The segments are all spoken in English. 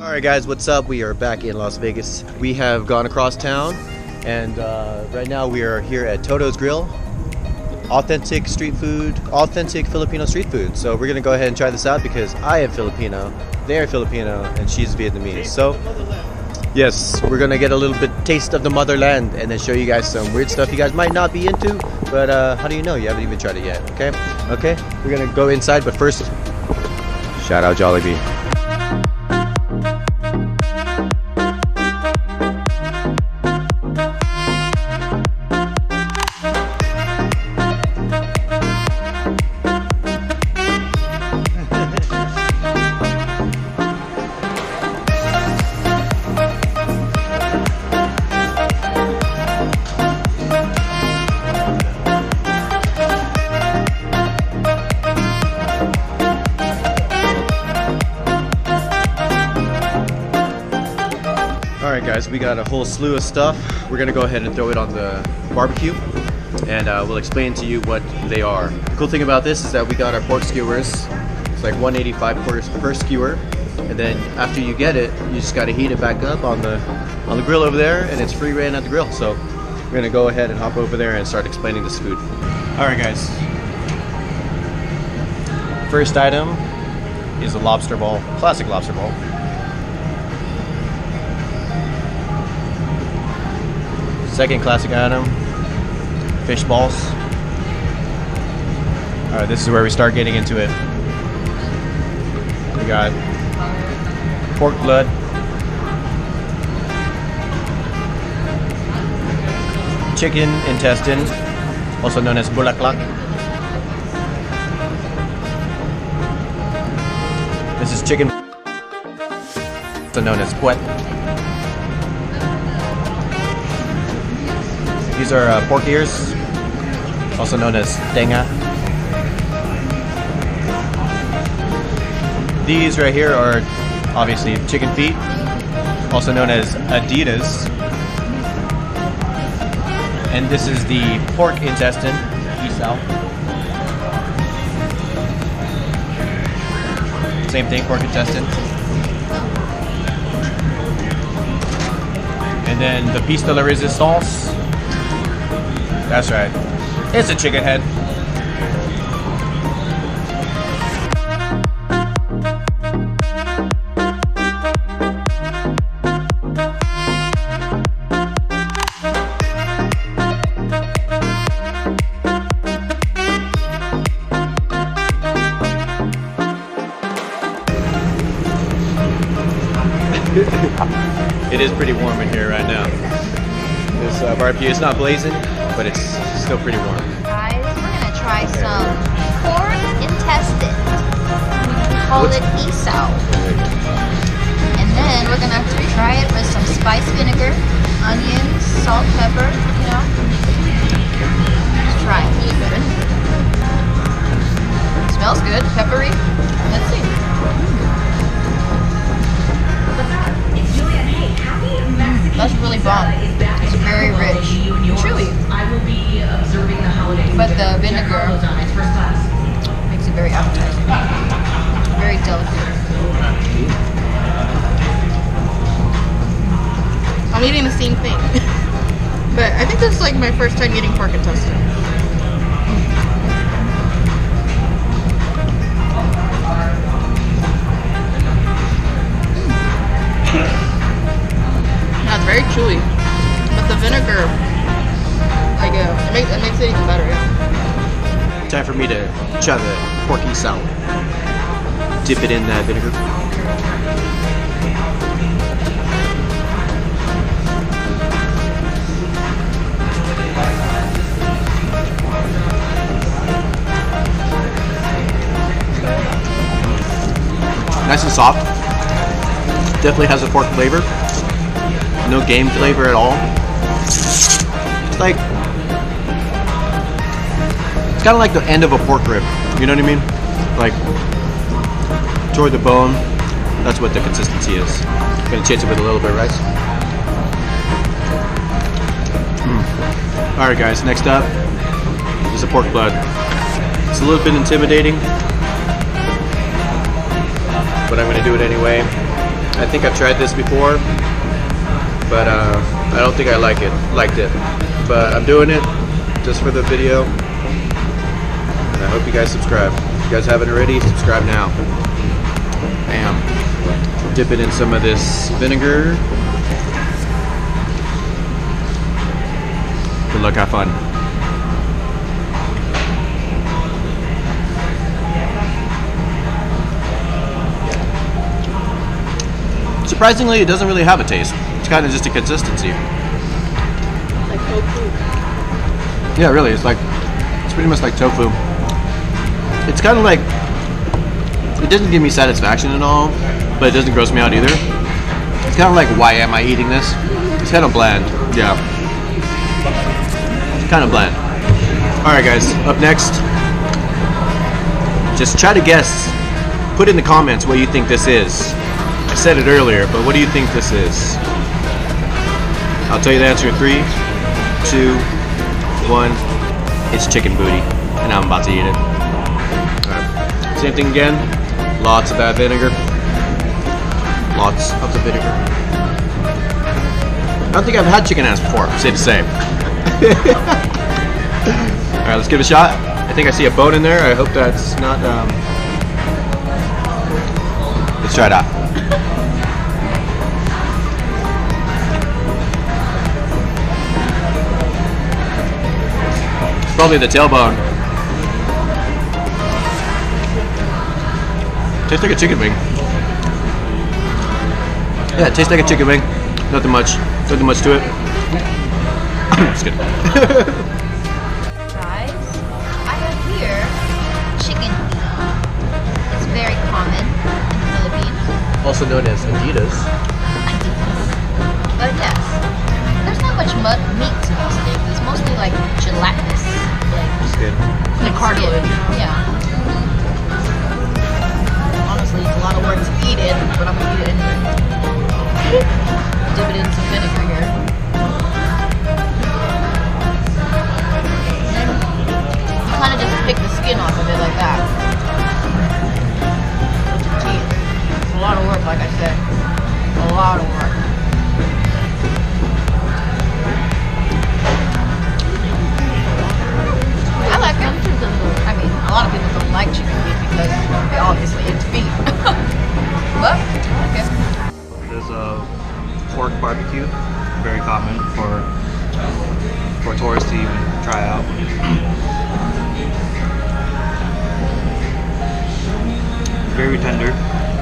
Alright guys, what's up? We are back in Las Vegas. We have gone across town and right now we are here at Toto's Grill. Authentic street food, authentic Filipino street food. So we're gonna go ahead and try this out because I am Filipino, they're Filipino, and she's Vietnamese. So yes, we're gonna get a little bit taste of the motherland and then show you guys some weird stuff you guys might not be into, but how do you know? You haven't even tried it yet, okay? Okay, we're gonna go inside, but first, shout out Jollibee. Alright guys, we got a whole slew of stuff. We're gonna go ahead and throw it on the barbecue and we'll explain to you what they are. The cool thing about this is that we got our pork skewers. It's like $185 per skewer, and then after you get it, you just gotta heat it back up on the grill over there, and it's free reign at the grill. So we're gonna go ahead and hop over there and start explaining this food. Alright guys, first item is a lobster ball, classic lobster ball. Second classic item, fish balls. Alright, this is where we start getting into it. We got pork blood, chicken intestine, also known as bulaklak. This is chicken, also known as puet. These are pork ears, also known as tenga. These right here are obviously chicken feet, also known as adidas. And this is the pork intestine, isaw. Same thing, pork intestine. And then the piece de la resistance. That's right. It's a chicken head. It is pretty warm in here right now. This barbecue is not blazing, but it's still pretty warm. Guys, we're gonna try some pork intestine. We call it isaw. And then we're gonna try it with some spice vinegar, onions, salt, pepper, you know. Let's try it. Smells good, peppery. Let's see. That's really bomb. It's very rich, chewy. But the vinegar makes it very appetizing. Very delicate. I'm eating the same thing. But I think this is like my first time eating pork intestine. It's very chewy, but the vinegar, like, it makes it even better, yeah. Time for me to try the pork isaw. Dip it in that vinegar. Nice and soft. Definitely has a pork flavor. No game flavor at all. It's like, it's kind of like the end of a pork rib. You know what I mean? Like toward the bone. That's what the consistency is. Gonna chase it with a little bit of rice. Alright guys, next up is the pork blood. It's a little bit intimidating, but I'm gonna do it anyway. I think I've tried this before, but I don't think I liked it. But I'm doing it just for the video, and I hope you guys subscribe. If you guys haven't already, subscribe now. Bam. Dip it in some of this vinegar. Good luck, have fun. Surprisingly, it doesn't really have a taste. It's kind of just a consistency. Like tofu. Yeah, really, it's pretty much like tofu. It's kind of like, it doesn't give me satisfaction at all, but it doesn't gross me out either. It's kind of like, why am I eating this? It's kind of bland, yeah. It's kind of bland. Alright guys, up next, just try to guess, put in the comments what you think this is. I said it earlier, but what do you think this is? I'll tell you the answer in 3, 2, 1. It's chicken booty, and I'm about to eat it. Alright. Same thing again. Lots of that vinegar. Lots of the vinegar. I don't think I've had chicken ass before, safe to say. Alright, let's give it a shot. I think I see a bone in there. I hope that's not, Let's try it out. It's probably the tailbone. Tastes like a chicken wing. Yeah, it tastes like a chicken wing. Nothing much to it. Just kidding. Guys, I have here chicken feet. It's very common in the Philippines. Also known as Adidas. But yes, there's not much meat to this thing. It's mostly like gelatinous. Skin. Like cartilage. Yeah. Honestly, it's a lot of work to eat it, but I'm gonna eat it anyway. Dip it in some vinegar here. And then you kind of just pick the skin off of it like that. With your teeth. It's a lot of work, like I said. A lot of work. I like them. I mean, a lot of people don't like chicken feet because they obviously eat feet. But, okay. There's a pork barbecue, very common for tourists to even try out. Very tender,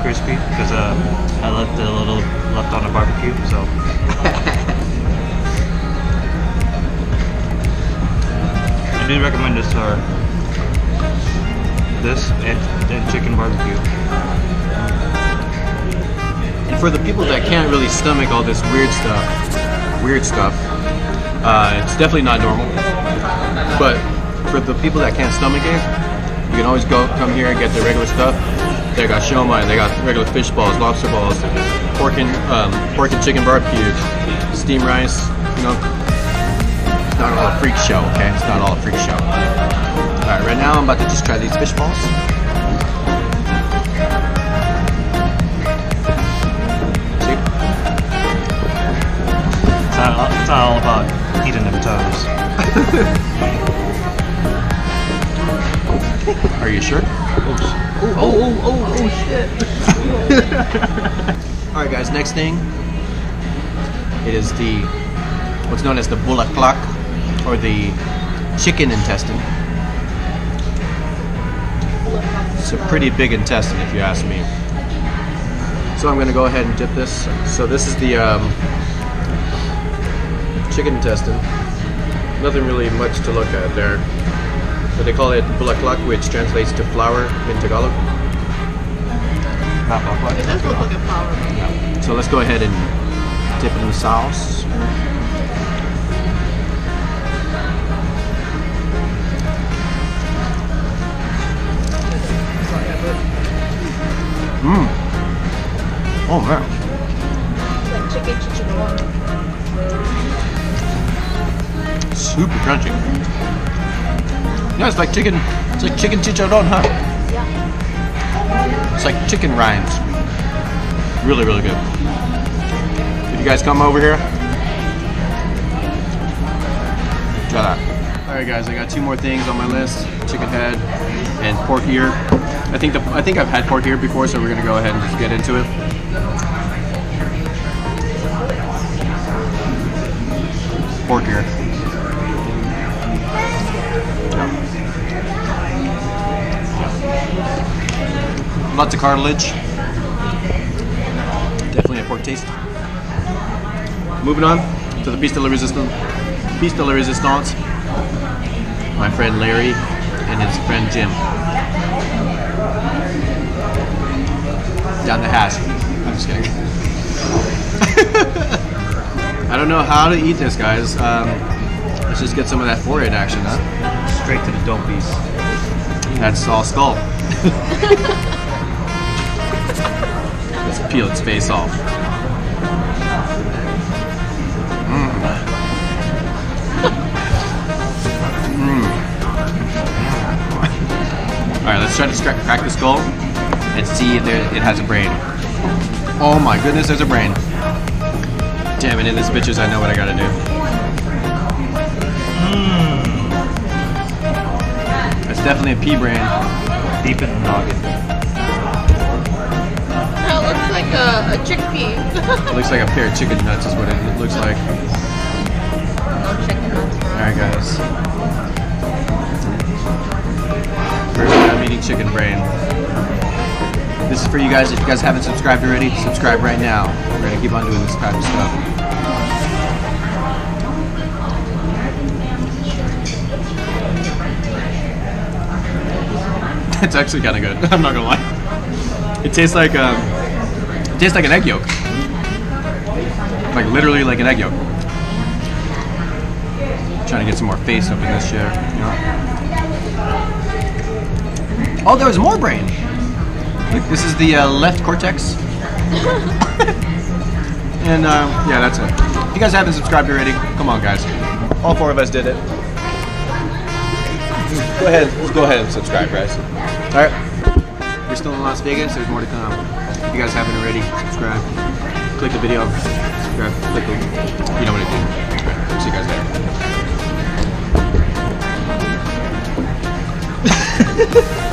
crispy, because I left it a little left on the barbecue, so. I do recommend this for this and chicken barbecue. And for the people that can't really stomach all this weird stuff, it's definitely not normal. But for the people that can't stomach it, you can always come here and get the regular stuff. They got shomai, they got regular fish balls, lobster balls, pork and chicken barbecue, steamed rice. You know, it's not all a freak show, okay? It's not all a freak show. All right, right now I'm about to just try these fish balls. See? It's not all about eating them toes. Are you sure? Oh shit. Alright guys, next thing, it is what's known as the bulaklak, or the chicken intestine. It's a pretty big intestine if you ask me. So I'm going to go ahead and dip this. So this is the chicken intestine. Nothing really much to look at there. But they call it bulaklak, which translates to flour in Tagalog. Not bulaklak. It does look like a flour. Yeah. So let's go ahead and dip it in the sauce. Oh man. It's like chicken chicharron. Super crunchy. Yeah, it's like chicken chicharron, huh? Yeah. It's like chicken rinds. Really, really good. If you guys come over here, try that. All right, guys, I got 2 more things on my list: chicken head and pork ear. I think I've had pork ear before, so we're gonna go ahead and just get into it. Pork ear. Lots of cartilage. Definitely a pork taste. Moving on to the piece de la resistance. Piece de la resistance. My friend Larry and his friend Jim. Down the hash. I'm just kidding. I don't know how to eat this, guys. Let's just get some of that forehead action, huh? Straight to the dope piece. That's all skull. Let's peel its face off. Alright, let's try to crack the skull and see if it has a brain. Oh my goodness, there's a brain. Damn it, in this bitches, I know what I gotta do. That's definitely a pea brain. Deep in the noggin. That looks like a chickpea. It looks like a pair of chicken nuts is what it looks like. No chicken nuts. Alright, guys. First, I'm eating chicken brain. This is for you guys. If you guys haven't subscribed already, subscribe right now. We're gonna keep on doing this type of stuff. It's actually kind of good. I'm not gonna lie. It tastes like an egg yolk. Like literally like an egg yolk. Trying to get some more face up in this shit. You know? Oh, there was more brain. Look, this is the left cortex. And yeah, that's it. If you guys haven't subscribed already, come on, guys. All 4 of us did it. Go ahead and subscribe, guys. All right, we're still in Las Vegas. There's more to come. If you guys haven't already, subscribe. Click the video. Subscribe. Click the. You know what to do. Okay, see you guys later.